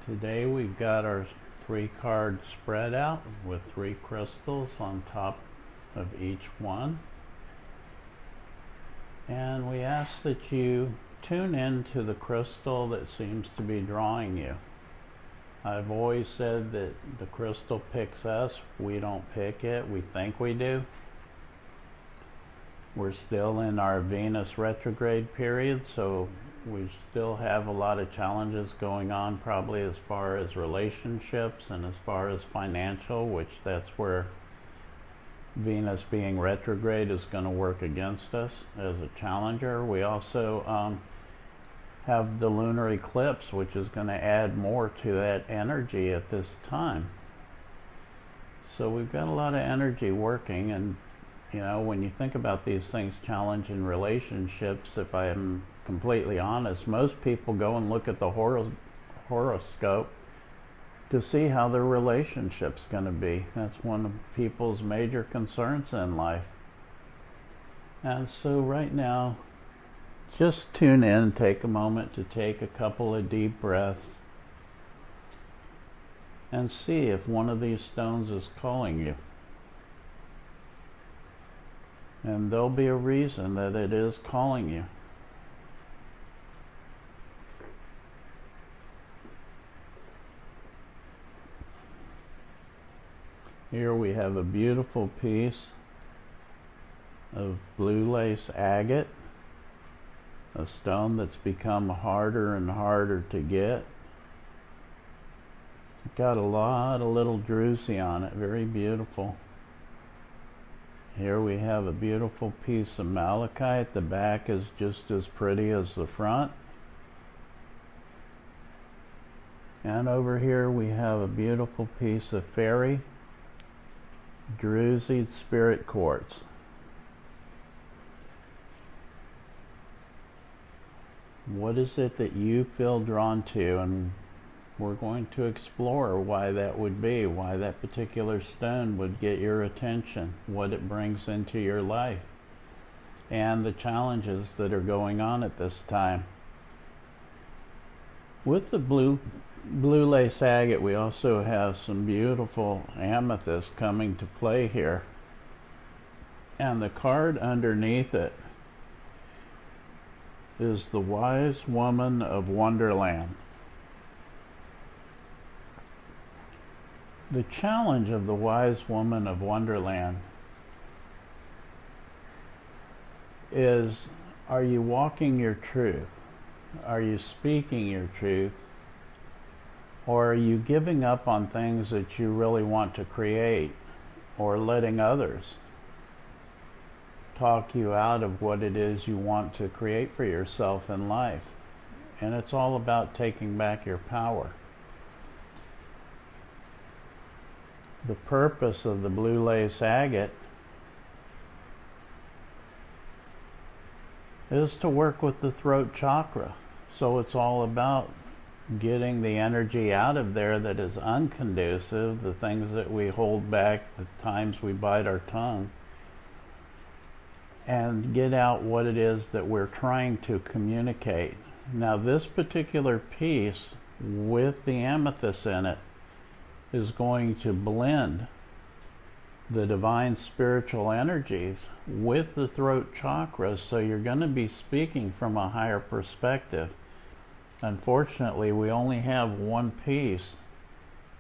Today we've got our 3-card spread out with 3 crystals on top of each one. And we ask that you tune into the crystal that seems to be drawing you. I've always said that the crystal picks us. We don't pick it. We think we do. We're still in our Venus retrograde period, so we still have a lot of challenges going on, probably as far as relationships and as far as financial, which that's where Venus being retrograde is going to work against us as a challenger. We also have the lunar eclipse, which is going to add more to that energy at this time. So we've got a lot of energy working, and you know, when you think about these things, challenge in relationships, if I am completely honest, most people go and look at the horoscope to see how their relationship's going to be. That's one of people's major concerns in life. And so right now, just tune in, take a moment to take a couple of deep breaths and see if one of these stones is calling you. And there'll be a reason that it is calling you. Here we have a beautiful piece of blue lace agate, a stone that's become harder and harder to get. It's got a lot of little druzy on it, very beautiful. Here we have a beautiful piece of malachite. The back is just as pretty as the front. And over here we have a beautiful piece of fairy druzy spirit quartz. What is it that you feel drawn to? And we're going to explore why that would be, why that particular stone would get your attention, what it brings into your life, and the challenges that are going on at this time. With the blue lace agate, we also have some beautiful amethyst coming to play here. And the card underneath it is the Wise Woman of Wonderland. The challenge of the Wise Woman of Wonderland is, are you walking your truth? Are you speaking your truth? Or are you giving up on things that you really want to create, or letting others talk you out of what it is you want to create for yourself in life? And it's all about taking back your power. The purpose of the blue lace agate is to work with the throat chakra. So it's all about getting the energy out of there that is unconducive, the things that we hold back, the times we bite our tongue, and get out what it is that we're trying to communicate. Now, this particular piece with the amethyst in it is going to blend the divine spiritual energies with the throat chakra, so you're going to be speaking from a higher perspective. Unfortunately, we only have one piece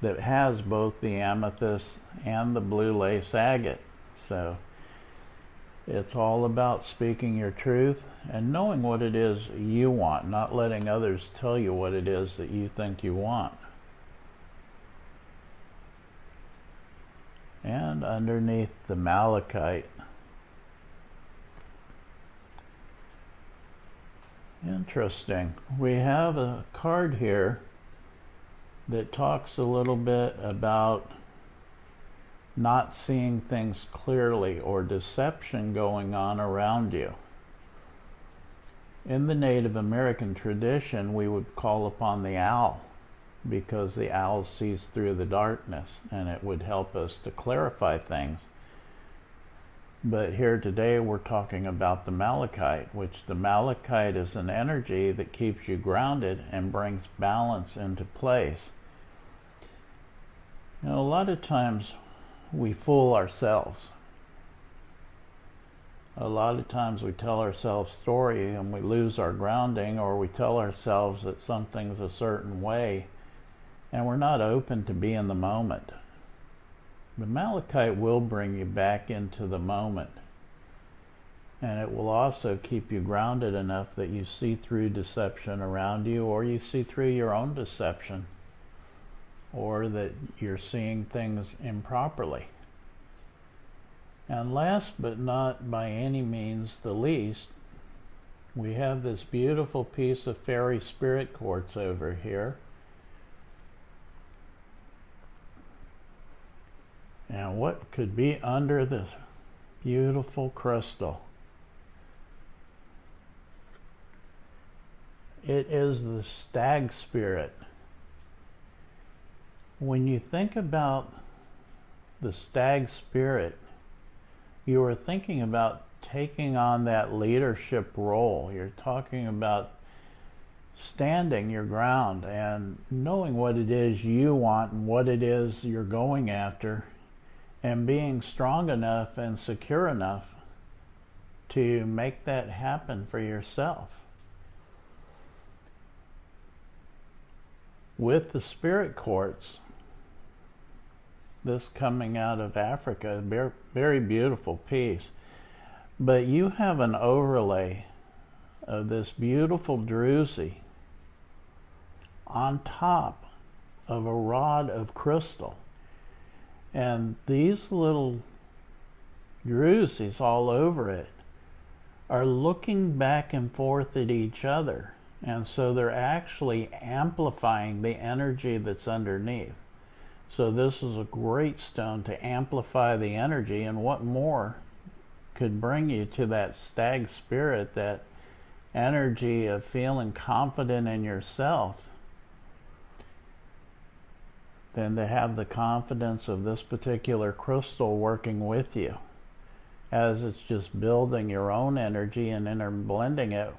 that has both the amethyst and the blue lace agate. So it's all about speaking your truth and knowing what it is you want, not letting others tell you what it is that you think you want. And underneath the malachite, interesting, we have a card here that talks a little bit about not seeing things clearly, or deception going on around you. In the Native American tradition, we would call upon the owl, because the owl sees through the darkness, and it would help us to clarify things. But here today we're talking about the malachite, which the malachite is an energy that keeps you grounded and brings balance into place. You know, a lot of times we fool ourselves. A lot of times we tell ourselves story and we lose our grounding, or we tell ourselves that something's a certain way and we're not open to be in the moment. The Malachite will bring you back into the moment, and it will also keep you grounded enough that you see through deception around you, or you see through your own deception, or that you're seeing things improperly. And last but not by any means the least, we have this beautiful piece of fairy spirit quartz over here. And what could be under this beautiful crystal? It is the stag spirit. When you think about the stag spirit, you are thinking about taking on that leadership role. You're talking about standing your ground and knowing what it is you want and what it is you're going after, and being strong enough and secure enough to make that happen for yourself. With the spirit quartz, this coming out of Africa, very beautiful piece, but you have an overlay of this beautiful druzy on top of a rod of crystal. And these little druzes all over it are looking back and forth at each other, and so they're actually amplifying the energy that's underneath. So this is a great stone to amplify the energy, and what more could bring you to that stag spirit, that energy of feeling confident in yourself, than to have the confidence of this particular crystal working with you, as it's just building your own energy and interblending it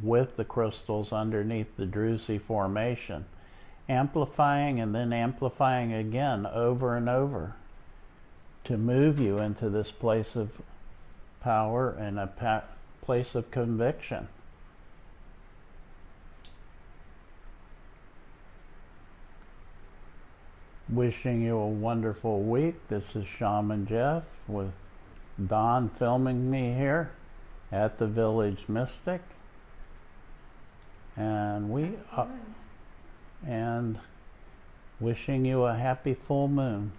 with the crystals underneath the druzy formation, amplifying and then amplifying again over and over to move you into this place of power and a place of conviction. Wishing you a wonderful week. This is Shaman Jeff with Don filming me here at the Village Mystic, and and wishing you a happy full moon.